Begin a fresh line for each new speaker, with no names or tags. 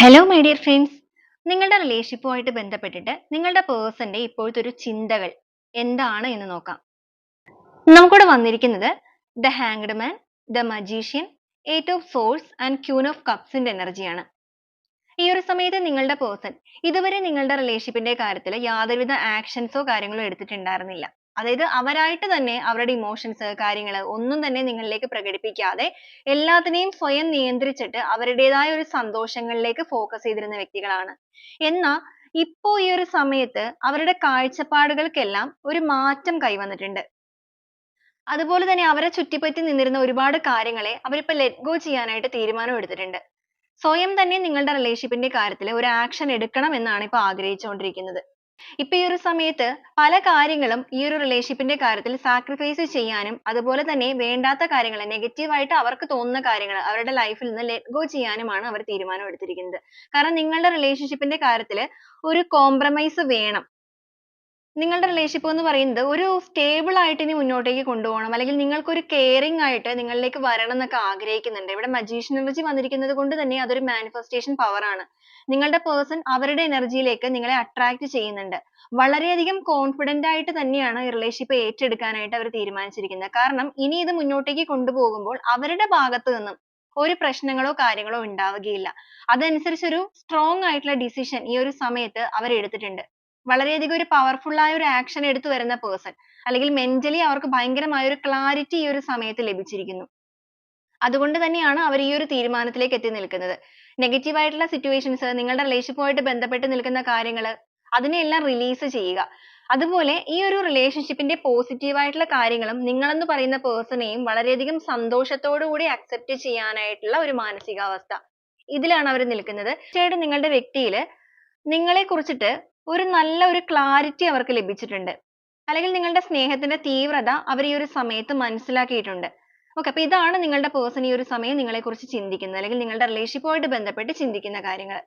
Hello my dear friends, നിങ്ങളുടെ റിലേഷൻഷിപ്പുമായിട്ട് ബന്ധപ്പെട്ടിട്ട് നിങ്ങളുടെ പേഴ്സന്റെ ഇപ്പോഴത്തെ ഒരു ചിന്തകൾ എന്താണ് എന്ന് നോക്കാം. നമുക്കിവിടെ വന്നിരിക്കുന്നത് the hanged man, the magician, eight of swords and queen of കപ്സിന്റെ എനർജിയാണ്. ഈ ഒരു സമയത്ത് നിങ്ങളുടെ പേഴ്സൺ ഇതുവരെ നിങ്ങളുടെ റിലേഷൻഷിപ്പിന്റെ കാര്യത്തിൽ യാതൊരുവിധ ആക്ഷൻസോ കാര്യങ്ങളോ എടുത്തിട്ടുണ്ടായിരുന്നില്ല. അതായത് അവരായിട്ട് തന്നെ അവരുടെ ഇമോഷൻസ് കാര്യങ്ങൾ ഒന്നും തന്നെ നിങ്ങളിലേക്ക് പ്രകടിപ്പിക്കാതെ എല്ലാത്തിനെയും സ്വയം നിയന്ത്രിച്ചിട്ട് അവരുടേതായ ഒരു സന്തോഷങ്ങളിലേക്ക് ഫോക്കസ് ചെയ്തിരുന്ന വ്യക്തികളാണ്. എന്നാൽ ഇപ്പോ ഈ ഒരു സമയത്ത് അവരുടെ കാഴ്ചപ്പാടുകൾക്കെല്ലാം ഒരു മാറ്റം കൈവന്നിട്ടുണ്ട്. അതുപോലെ തന്നെ അവരെ ചുറ്റിപ്പറ്റി നിന്നിരുന്ന ഒരുപാട് കാര്യങ്ങളെ അവരിപ്പോ ലെറ്റ് ഗോ ചെയ്യാനായിട്ട് തീരുമാനം എടുത്തിട്ടുണ്ട്. സ്വയം തന്നെ നിങ്ങളുടെ റിലേഷൻഷിപ്പിന്റെ കാര്യത്തിൽ ഒരു ആക്ഷൻ എടുക്കണം എന്നാണ് ഇപ്പൊ ആഗ്രഹിച്ചുകൊണ്ടിരിക്കുന്നത്. ഇപ്പൊ ഈ ഒരു സമയത്ത് പല കാര്യങ്ങളും ഈ ഒരു റിലേഷൻഷിപ്പിന്റെ കാര്യത്തിൽ സാക്രിഫൈസ് ചെയ്യാനും അതുപോലെ തന്നെ വേണ്ടാത്ത കാര്യങ്ങൾ നെഗറ്റീവ് ആയിട്ട് അവർക്ക് തോന്നുന്ന കാര്യങ്ങൾ അവരുടെ ലൈഫിൽ നിന്ന് ലെറ്റ് ഗോ ചെയ്യാനുമാണ് അവർ തീരുമാനം എടുത്തിരിക്കുന്നത്. കാരണം നിങ്ങളുടെ റിലേഷൻഷിപ്പിന്റെ കാര്യത്തിൽ ഒരു കോംപ്രമൈസ് വേണം. നിങ്ങളുടെ റിലേഷൻഷിപ്പ് എന്ന് പറയുന്നത് ഒരു സ്റ്റേബിൾ ആയിട്ട് ഇനി മുന്നോട്ടേക്ക് കൊണ്ടുപോകണം, അല്ലെങ്കിൽ നിങ്ങൾക്ക് ഒരു കെയറിംഗ് ആയിട്ട് നിങ്ങളിലേക്ക് വരണം എന്നൊക്കെ ആഗ്രഹിക്കുന്നുണ്ട്. ഇവിടെ മജീഷ്യൻ എനർജി വന്നിരിക്കുന്നത് കൊണ്ട് തന്നെ അതൊരു മാനിഫെസ്റ്റേഷൻ പവർ ആണ്. നിങ്ങളുടെ പേഴ്സൺ അവരുടെ എനർജിയിലേക്ക് നിങ്ങളെ അട്രാക്ട് ചെയ്യുന്നുണ്ട്. വളരെയധികം കോൺഫിഡന്റ് ആയിട്ട് തന്നെയാണ് ഈ റിലേഷൻഷിപ്പ് ഏറ്റെടുക്കാനായിട്ട് അവർ തീരുമാനിച്ചിരിക്കുന്നത്. കാരണം ഇനി ഇത് മുന്നോട്ടേക്ക് കൊണ്ടുപോകുമ്പോൾ അവരുടെ ഭാഗത്ത് നിന്നും ഒരു പ്രശ്നങ്ങളോ കാര്യങ്ങളോ ഉണ്ടാവുകയില്ല. അതനുസരിച്ച് ഒരു സ്ട്രോങ് ആയിട്ടുള്ള ഡിസിഷൻ ഈ ഒരു സമയത്ത് അവർ എടുത്തിട്ടുണ്ട്. വളരെയധികം ഒരു പവർഫുൾ ആയ ഒരു ആക്ഷൻ എടുത്തു വരുന്ന പേഴ്സൺ, അല്ലെങ്കിൽ മെന്റലി അവർക്ക് ഭയങ്കരമായ ഒരു ക്ലാരിറ്റി ഈ ഒരു സമയത്ത് ലഭിച്ചിരിക്കുന്നു. അതുകൊണ്ട് തന്നെയാണ് അവർ ഈ ഒരു തീരുമാനത്തിലേക്ക് എത്തി നിൽക്കുന്നത്. നെഗറ്റീവ് ആയിട്ടുള്ള സിറ്റുവേഷൻസ്, നിങ്ങളുടെ റിലേഷൻഷിപ്പുമായിട്ട് ബന്ധപ്പെട്ട് നിൽക്കുന്ന കാര്യങ്ങൾ, അതിനെല്ലാം റിലീസ് ചെയ്യുക. അതുപോലെ ഈ ഒരു റിലേഷൻഷിപ്പിന്റെ പോസിറ്റീവ് ആയിട്ടുള്ള കാര്യങ്ങളും നിങ്ങളെന്ന് പറയുന്ന പേഴ്സണെയും വളരെയധികം സന്തോഷത്തോടു കൂടി അക്സെപ്റ്റ് ചെയ്യാനായിട്ടുള്ള ഒരു മാനസികാവസ്ഥ, ഇതിലാണ് അവർ നിൽക്കുന്നത്. തീർച്ചയായിട്ടും നിങ്ങളുടെ വ്യക്തിയിൽ നിങ്ങളെ കുറിച്ചിട്ട് ഒരു നല്ല ഒരു ക്ലാരിറ്റി അവർക്ക് ലഭിച്ചിട്ടുണ്ട്. അല്ലെങ്കിൽ നിങ്ങളുടെ സ്നേഹത്തിന്റെ തീവ്രത അവർ ഈ ഒരു സമയത്ത് മനസ്സിലാക്കിയിട്ടുണ്ട്. ഓക്കെ, അപ്പൊ ഇതാണ് നിങ്ങളുടെ പേഴ്സൺ ഈ ഒരു സമയം നിങ്ങളെ കുറിച്ച് ചിന്തിക്കുന്നത്, അല്ലെങ്കിൽ നിങ്ങളുടെ റിലേഷൻഷിപ്പുമായിട്ട് ബന്ധപ്പെട്ട് ചിന്തിക്കുന്ന കാര്യങ്ങൾ.